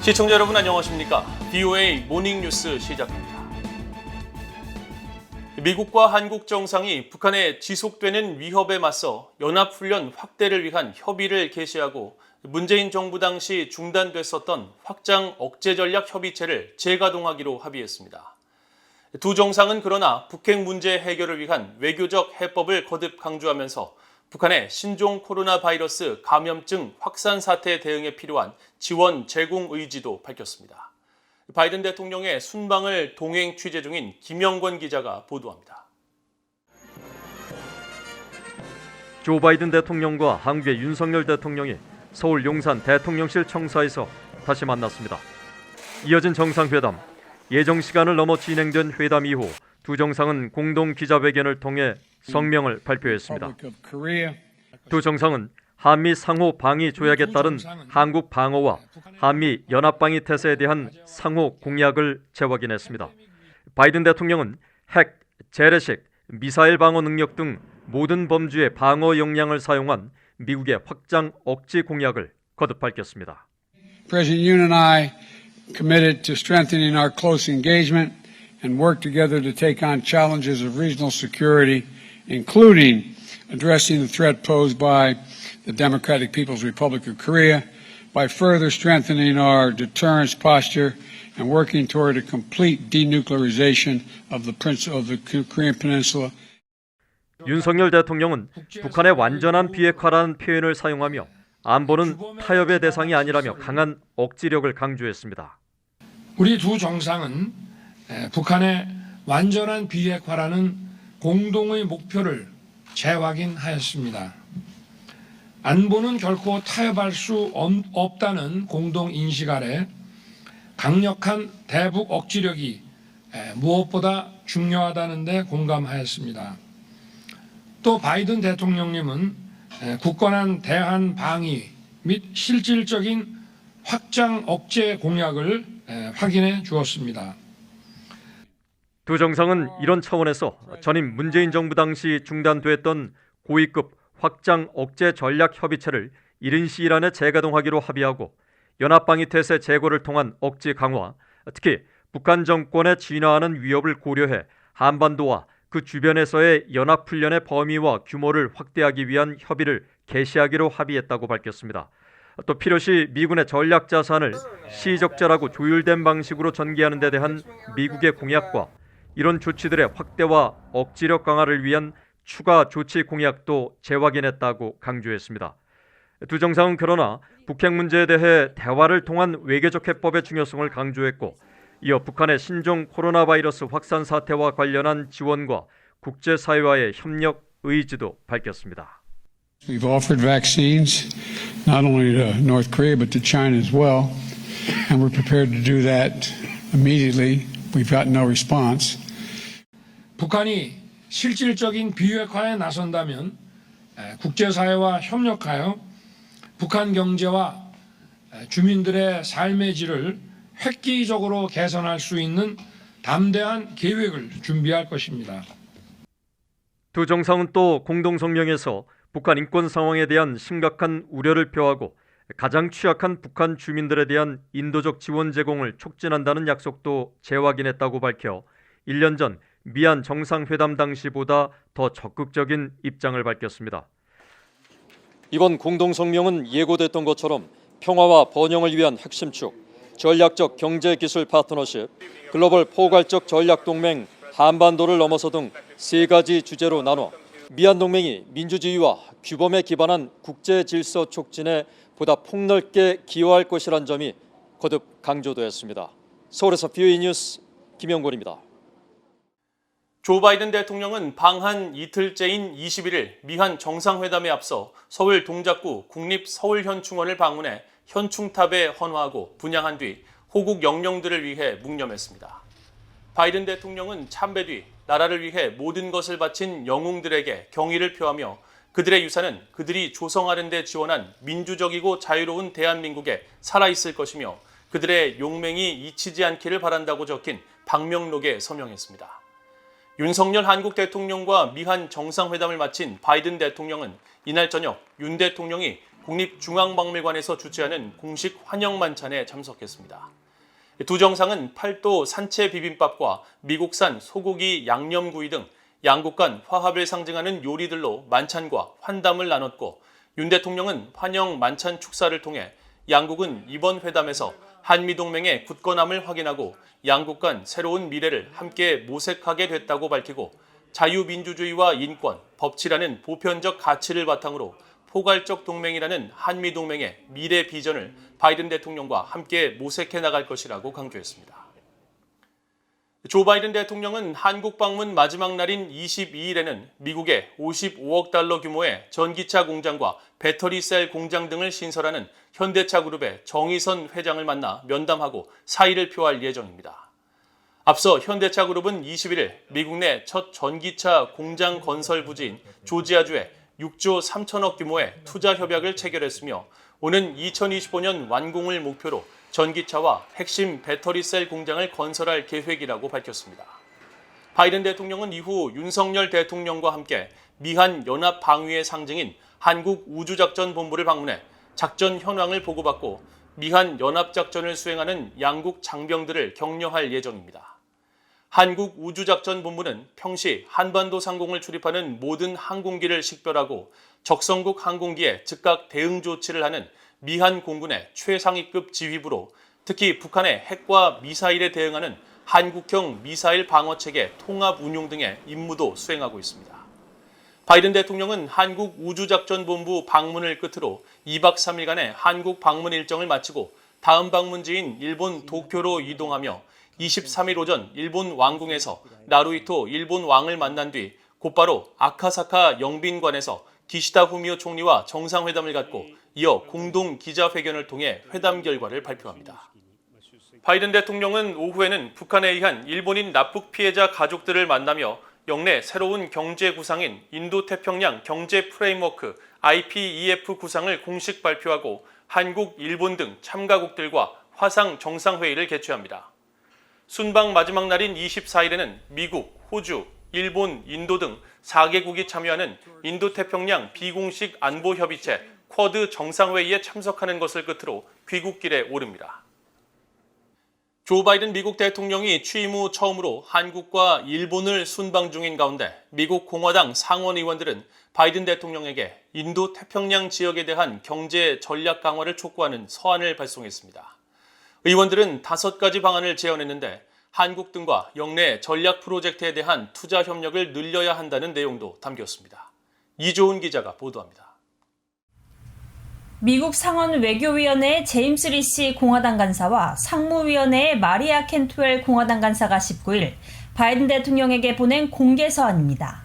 시청자 여러분 안녕하십니까? VOA 모닝뉴스 시작합니다. 미국과 한국 정상이 북한의 지속되는 위협에 맞서 연합훈련 확대를 위한 협의를 개시하고 문재인 정부 당시 중단됐었던 확장 억제 전략 협의체를 재가동하기로 합의했습니다. 두 정상은 그러나 북핵 문제 해결을 위한 외교적 해법을 거듭 강조하면서 북한의 신종 코로나 바이러스 감염증 확산 사태에 대응에 필요한 지원 제공 의지도 밝혔습니다. 바이든 대통령의 순방을 동행 취재 중인 김영권 기자가 보도합니다. 조 바이든 대통령과 한국의 윤석열 대통령이 서울 용산 대통령실 청사에서 다시 만났습니다. 이어진 정상회담, 예정 시간을 넘어 진행된 회담 이후 두 정상은 공동 기자회견을 통해 성명을 발표했습니다. 두 정상은 한미 상호 방위 조약에 따른 한국 방어와 한미 연합 방위 태세에 대한 상호 공약을 재확인했습니다. 바이든 대통령은 핵, 재래식, 미사일 방어 능력 등 모든 범주의 방어 역량을 사용한 미국의 확장 억지 공약을 거듭 밝혔습니다. President Yoon and I committed to strengthening our close engagement and work together to take on challenges of regional security, including addressing the threat posed by the Democratic People's Republic of Korea, by further strengthening our deterrence posture and working toward a complete denuclearization of the Korean Peninsula. 윤석열 대통령은 북한의 완전한 비핵화라는 표현을 사용하며 안보는 타협의 대상이 아니라며 강한 억지력을 강조했습니다. 우리 두 정상은 북한의 완전한 비핵화라는 공동의 목표를 재확인하였습니다. 안보는 결코 타협할 수 없다는 공동 인식 아래 강력한 대북 억지력이 무엇보다 중요하다는 데 공감하였습니다. 또 바이든 대통령님은 굳건한 대한 방위 및 실질적인 확장 억제 공약을 확인해 주었습니다. 두 정상은 이런 차원에서 전임 문재인 정부 당시 중단됐던 고위급 확장 억제 전략 협의체를 이른 시일 안에 재가동하기로 합의하고 연합방위 태세 제고를 통한 억지 강화, 특히 북한 정권의 진화하는 위협을 고려해 한반도와 그 주변에서의 연합훈련의 범위와 규모를 확대하기 위한 협의를 개시하기로 합의했다고 밝혔습니다. 또 필요시 미군의 전략 자산을 시적절하고 조율된 방식으로 전개하는 데 대한 미국의 공약과 이런 조치들의 확대와 억지력 강화를 위한 추가 조치 공약도 재확인했다고 강조했습니다. 두 정상은 그러나 북핵 문제에 대해 대화를 통한 외교적 해법의 중요성을 강조했고 이어 북한의 신종 코로나 바이러스 확산 사태와 관련한 지원과 국제사회와의 협력 의지도 밝혔습니다. We've offered vaccines not only to North Korea but to China as well, and we're prepared to do that immediately. We've got no response. 북한이 실질적인 비핵화에 나선다면 국제사회와 협력하여 북한 경제와 주민들의 삶의 질을 획기적으로 개선할 수 있는 담대한 계획을 준비할 것입니다. 두 정상은 또 공동성명에서 북한 인권 상황에 대한 심각한 우려를 표하고 가장 취약한 북한 주민들에 대한 인도적 지원 제공을 촉진한다는 약속도 재확인했다고 밝혀 1년 전 미얀 정상회담 당시보다 더 적극적인 입장을 밝혔습니다. 이번 공동성명은 예고됐던 것처럼 평화와 번영을 위한 핵심축, 전략적 경제기술 파트너십, 글로벌 포괄적 전략동맹, 한반도를 넘어서 등 세 가지 주제로 나눠 미얀 동맹이 민주주의와 규범에 기반한 국제 질서 촉진에 보다 폭넓게 기여할 것이란 점이 거듭 강조되었습니다. 서울에서 VOA 뉴스 김영권입니다. 조 바이든 대통령은 방한 이틀째인 21일 미한 정상회담에 앞서 서울 동작구 국립서울현충원을 방문해 현충탑에 헌화하고 분향한 뒤 호국 영령들을 위해 묵념했습니다. 바이든 대통령은 참배 뒤 나라를 위해 모든 것을 바친 영웅들에게 경의를 표하며 그들의 유산은 그들이 조성하는 데 지원한 민주적이고 자유로운 대한민국에 살아있을 것이며 그들의 용맹이 잊히지 않기를 바란다고 적힌 방명록에 서명했습니다. 윤석열 한국 대통령과 미한 정상회담을 마친 바이든 대통령은 이날 저녁 윤 대통령이 국립중앙박물관에서 주최하는 공식 환영 만찬에 참석했습니다. 두 정상은 팔도 산채 비빔밥과 미국산 소고기 양념구이 등 양국 간 화합을 상징하는 요리들로 만찬과 환담을 나눴고, 윤 대통령은 환영 만찬 축사를 통해 양국은 이번 회담에서 한미동맹의 굳건함을 확인하고 양국 간 새로운 미래를 함께 모색하게 됐다고 밝히고, 자유민주주의와 인권, 법치라는 보편적 가치를 바탕으로 포괄적 동맹이라는 한미동맹의 미래 비전을 바이든 대통령과 함께 모색해 나갈 것이라고 강조했습니다. 조 바이든 대통령은 한국 방문 마지막 날인 22일에는 미국의 55억 달러 규모의 전기차 공장과 배터리셀 공장 등을 신설하는 현대차 그룹의 정의선 회장을 만나 면담하고 사의를 표할 예정입니다. 앞서 현대차 그룹은 21일 미국 내 첫 전기차 공장 건설 부지인 조지아주에 6조 3천억 규모의 투자 협약을 체결했으며, 오는 2025년 완공을 목표로 전기차와 핵심 배터리셀 공장을 건설할 계획이라고 밝혔습니다. 바이든 대통령은 이후 윤석열 대통령과 함께 미한 연합 방위의 상징인 한국 우주작전본부를 방문해 작전 현황을 보고받고 미한 연합작전을 수행하는 양국 장병들을 격려할 예정입니다. 한국 우주작전본부는 평시 한반도 상공을 출입하는 모든 항공기를 식별하고 적성국 항공기에 즉각 대응 조치를 하는 미한 공군의 최상위급 지휘부로, 특히 북한의 핵과 미사일에 대응하는 한국형 미사일 방어체계 통합 운용 등의 임무도 수행하고 있습니다. 바이든 대통령은 한국 우주작전본부 방문을 끝으로 2박 3일간의 한국 방문 일정을 마치고 다음 방문지인 일본 도쿄로 이동하며 23일 오전 일본 왕궁에서 나루히토 일본 왕을 만난 뒤 곧바로 아카사카 영빈관에서 기시다 후미오 총리와 정상회담을 갖고 이어 공동 기자회견을 통해 회담 결과를 발표합니다. 바이든 대통령은 오후에는 북한에 의한 일본인 납북 피해자 가족들을 만나며 영내 새로운 경제 구상인 인도태평양 경제 프레임워크 IPEF 구상을 공식 발표하고 한국, 일본 등 참가국들과 화상 정상회의를 개최합니다. 순방 마지막 날인 24일에는 미국, 호주, 일본, 인도 등 4개국이 참여하는 인도태평양 비공식 안보협의체 쿼드 정상회의에 참석하는 것을 끝으로 귀국길에 오릅니다. 조 바이든 미국 대통령이 취임 후 처음으로 한국과 일본을 순방 중인 가운데 미국 공화당 상원 의원들은 바이든 대통령에게 인도태평양 지역에 대한 경제 전략 강화를 촉구하는 서한을 발송했습니다. 의원들은 5가지 방안을 제안했는데 한국 등과 영내 전략 프로젝트에 대한 투자 협력을 늘려야 한다는 내용도 담겼습니다. 이조은 기자가 보도합니다. 미국 상원 외교위원회의 제임스 리시 공화당 간사와 상무위원회의 마리아 켄투엘 공화당 간사가 19일 바이든 대통령에게 보낸 공개 서한입니다.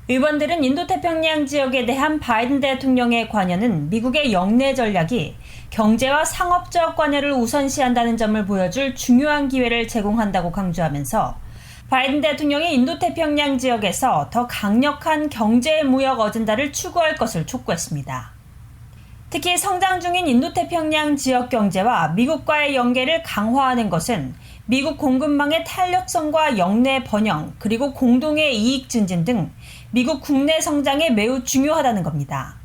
의원들은 인도태평양 지역에 대한 바이든 대통령의 관여는 미국의 영내 전략이 경제와 상업적 관여를 우선시한다는 점을 보여줄 중요한 기회를 제공한다고 강조하면서 바이든 대통령이 인도태평양 지역에서 더 강력한 경제 무역 어젠다를 추구할 것을 촉구했습니다. 특히 성장 중인 인도태평양 지역 경제와 미국과의 연계를 강화하는 것은 미국 공급망의 탄력성과 영내 번영, 그리고 공동의 이익 증진 등 미국 국내 성장에 매우 중요하다는 겁니다.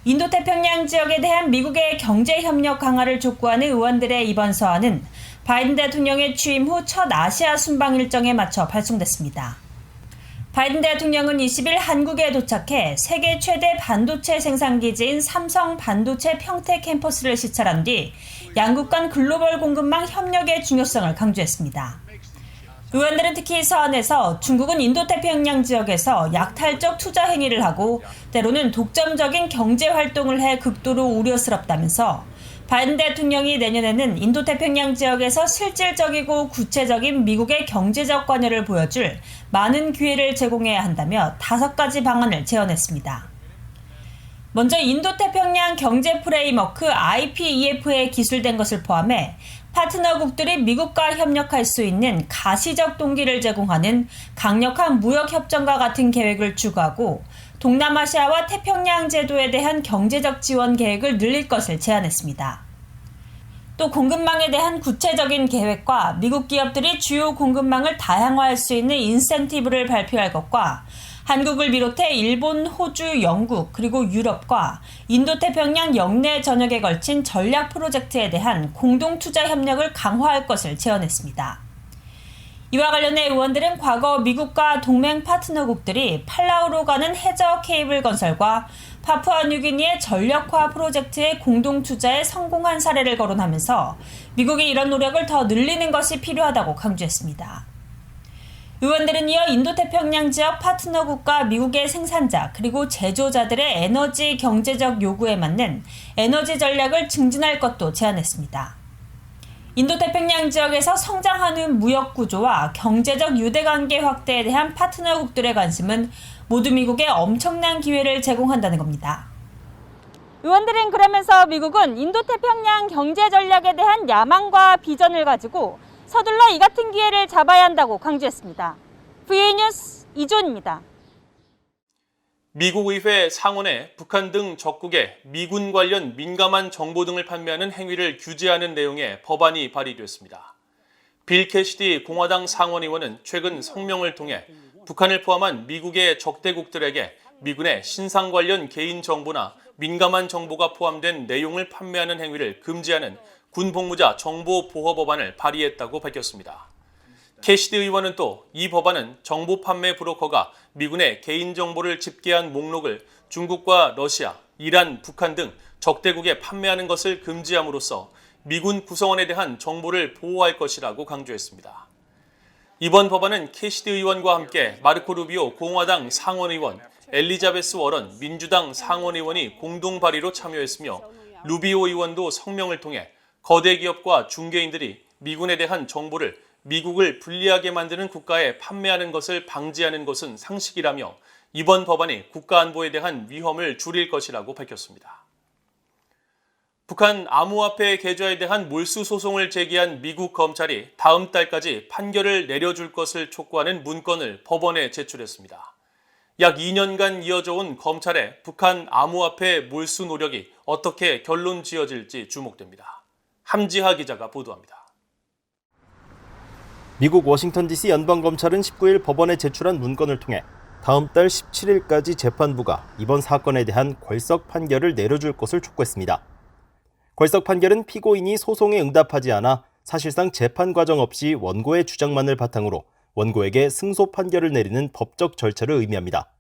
인도태평양 지역에 대한 미국의 경제협력 강화를 촉구하는 의원들의 이번 서한은 바이든 대통령의 취임 후 첫 아시아 순방 일정에 맞춰 발송됐습니다. 바이든 대통령은 20일 한국에 도착해 세계 최대 반도체 생산기지인 삼성 반도체 평택 캠퍼스를 시찰한 뒤 양국 간 글로벌 공급망 협력의 중요성을 강조했습니다. 의원들은 특히 서한에서 중국은 인도태평양 지역에서 약탈적 투자 행위를 하고 때로는 독점적인 경제 활동을 해 극도로 우려스럽다면서 바이든 대통령이 내년에는 인도태평양 지역에서 실질적이고 구체적인 미국의 경제적 관여를 보여줄 많은 기회를 제공해야 한다며 5가지 방안을 제언했습니다. 먼저 인도태평양 경제 프레임워크 IPEF에 기술된 것을 포함해 파트너국들이 미국과 협력할 수 있는 가시적 동기를 제공하는 강력한 무역협정과 같은 계획을 추구하고 동남아시아와 태평양 제도에 대한 경제적 지원 계획을 늘릴 것을 제안했습니다. 또 공급망에 대한 구체적인 계획과 미국 기업들이 주요 공급망을 다양화할 수 있는 인센티브를 발표할 것과 한국을 비롯해 일본, 호주, 영국, 그리고 유럽과 인도태평양 영내 전역에 걸친 전략 프로젝트에 대한 공동 투자 협력을 강화할 것을 제언했습니다. 이와 관련해 의원들은 과거 미국과 동맹 파트너국들이 팔라우로 가는 해저 케이블 건설과 파푸아뉴기니의 전력화 프로젝트의 공동 투자에 성공한 사례를 거론하면서 미국이 이런 노력을 더 늘리는 것이 필요하다고 강조했습니다. 의원들은 이어 인도태평양 지역 파트너국과 미국의 생산자 그리고 제조자들의 에너지 경제적 요구에 맞는 에너지 전략을 증진할 것도 제안했습니다. 인도태평양 지역에서 성장하는 무역 구조와 경제적 유대관계 확대에 대한 파트너국들의 관심은 모두 미국에 엄청난 기회를 제공한다는 겁니다. 의원들은 그러면서 미국은 인도태평양 경제 전략에 대한 야망과 비전을 가지고 서둘러 이 같은 기회를 잡아야 한다고 강조했습니다. VOA 뉴스 이존입니다. 미국 의회 상원에 북한 등 적국에 미군 관련 민감한 정보 등을 판매하는 행위를 규제하는 내용의 법안이 발의됐습니다. 빌 캐시디 공화당 상원의원은 최근 성명을 통해 북한을 포함한 미국의 적대국들에게 미군의 신상 관련 개인 정보나 민감한 정보가 포함된 내용을 판매하는 행위를 금지하는 군복무자 정보보호법안을 발의했다고 밝혔습니다. 캐시디 의원은 또 이 법안은 정보 판매 브로커가 미군의 개인정보를 집계한 목록을 중국과 러시아, 이란, 북한 등 적대국에 판매하는 것을 금지함으로써 미군 구성원에 대한 정보를 보호할 것이라고 강조했습니다. 이번 법안은 캐시디 의원과 함께 마르코 루비오 공화당 상원의원, 엘리자베스 워런 민주당 상원의원이 공동 발의로 참여했으며 루비오 의원도 성명을 통해 거대 기업과 중개인들이 미군에 대한 정보를 미국을 불리하게 만드는 국가에 판매하는 것을 방지하는 것은 상식이라며 이번 법안이 국가안보에 대한 위험을 줄일 것이라고 밝혔습니다. 북한 암호화폐 계좌에 대한 몰수 소송을 제기한 미국 검찰이 다음 달까지 판결을 내려줄 것을 촉구하는 문건을 법원에 제출했습니다. 약 2년간 이어져 온 검찰의 북한 암호화폐 몰수 노력이 어떻게 결론 지어질지 주목됩니다. 함지하 기자가 보도합니다. 미국 워싱턴 DC 연방검찰은 19일 법원에 제출한 문건을 통해 다음 달 17일까지 재판부가 이번 사건에 대한 궐석 판결을 내려줄 것을 촉구했습니다. 궐석 판결은 피고인이 소송에 응답하지 않아 사실상 재판 과정 없이 원고의 주장만을 바탕으로 원고에게 승소 판결을 내리는 법적 절차를 의미합니다.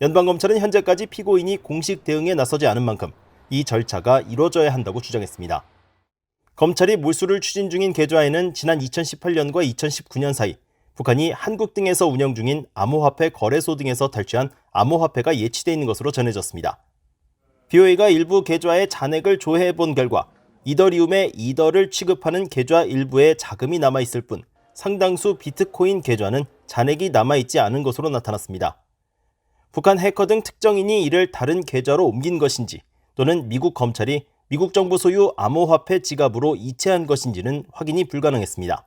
연방검찰은 현재까지 피고인이 공식 대응에 나서지 않은 만큼 이 절차가 이루어져야 한다고 주장했습니다. 검찰이 몰수를 추진 중인 계좌에는 지난 2018년과 2019년 사이 북한이 한국 등에서 운영 중인 암호화폐 거래소 등에서 탈취한 암호화폐가 예치돼 있는 것으로 전해졌습니다. BOA가 일부 계좌에 잔액을 조회해본 결과 이더리움의 이더를 취급하는 계좌 일부에 자금이 남아있을 뿐 상당수 비트코인 계좌는 잔액이 남아있지 않은 것으로 나타났습니다. 북한 해커 등 특정인이 이를 다른 계좌로 옮긴 것인지 또는 미국 검찰이 미국 정부 소유 암호화폐 지갑으로 이체한 것인지는 확인이 불가능했습니다.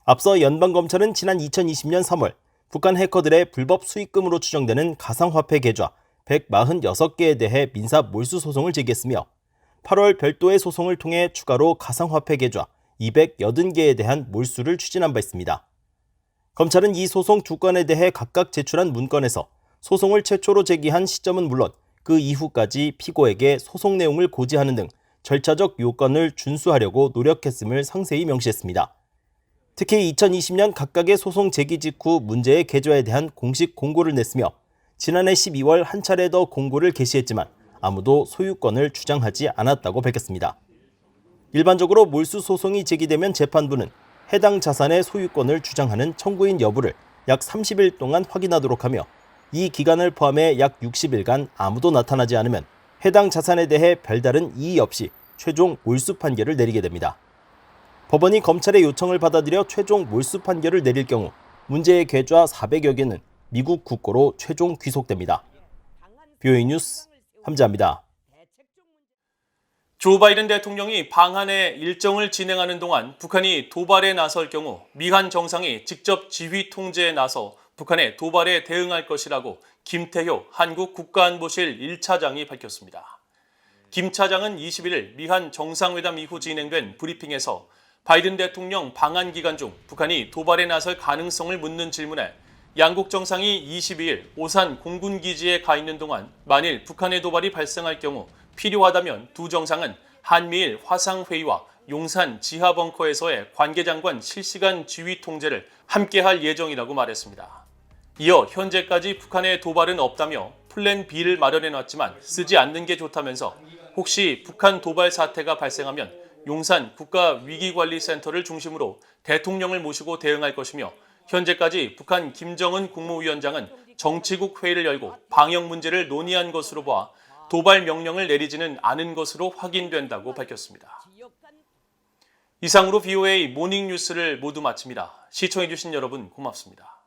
앞서 연방검찰은 지난 2020년 3월 북한 해커들의 불법 수익금으로 추정되는 가상화폐 계좌 146개에 대해 민사 몰수 소송을 제기했으며 8월 별도의 소송을 통해 추가로 가상화폐 계좌 280개에 대한 몰수를 추진한 바 있습니다. 검찰은 이 소송 두 건에 대해 각각 제출한 문건에서 소송을 최초로 제기한 시점은 물론 그 이후까지 피고에게 소송 내용을 고지하는 등 절차적 요건을 준수하려고 노력했음을 상세히 명시했습니다. 특히 2020년 각각의 소송 제기 직후 문제의 계좌에 대한 공식 공고를 냈으며 지난해 12월 한 차례 더 공고를 게시했지만 아무도 소유권을 주장하지 않았다고 밝혔습니다. 일반적으로 몰수 소송이 제기되면 재판부는 해당 자산의 소유권을 주장하는 청구인 여부를 약 30일 동안 확인하도록 하며 이 기간을 포함해 약 60일간 아무도 나타나지 않으면 해당 자산에 대해 별다른 이의 없이 최종 몰수 판결을 내리게 됩니다. 법원이 검찰의 요청을 받아들여 최종 몰수 판결을 내릴 경우 문제의 계좌 400여 개는 미국 국고로 최종 귀속됩니다. BOA 뉴스 함지아입니다. 조 바이든 대통령이 방한의 일정을 진행하는 동안 북한이 도발에 나설 경우 미한 정상이 직접 지휘 통제에 나서 북한의 도발에 대응할 것이라고 김태효 한국 국가안보실 1차장이 밝혔습니다. 김 차장은 21일 미한 정상회담 이후 진행된 브리핑에서 바이든 대통령 방한 기간 중 북한이 도발에 나설 가능성을 묻는 질문에 양국 정상이 22일 오산 공군기지에 가 있는 동안 만일 북한의 도발이 발생할 경우 필요하다면 두 정상은 한미일 화상회의와 용산 지하벙커에서의 관계장관 실시간 지휘 통제를 함께할 예정이라고 말했습니다. 이어 현재까지 북한의 도발은 없다며 플랜 B를 마련해놨지만 쓰지 않는 게 좋다면서 혹시 북한 도발 사태가 발생하면 용산 국가위기관리센터를 중심으로 대통령을 모시고 대응할 것이며 현재까지 북한 김정은 국무위원장은 정치국 회의를 열고 방역 문제를 논의한 것으로 봐 도발 명령을 내리지는 않은 것으로 확인된다고 밝혔습니다. 이상으로 BOA 모닝뉴스를 모두 마칩니다. 시청해주신 여러분 고맙습니다.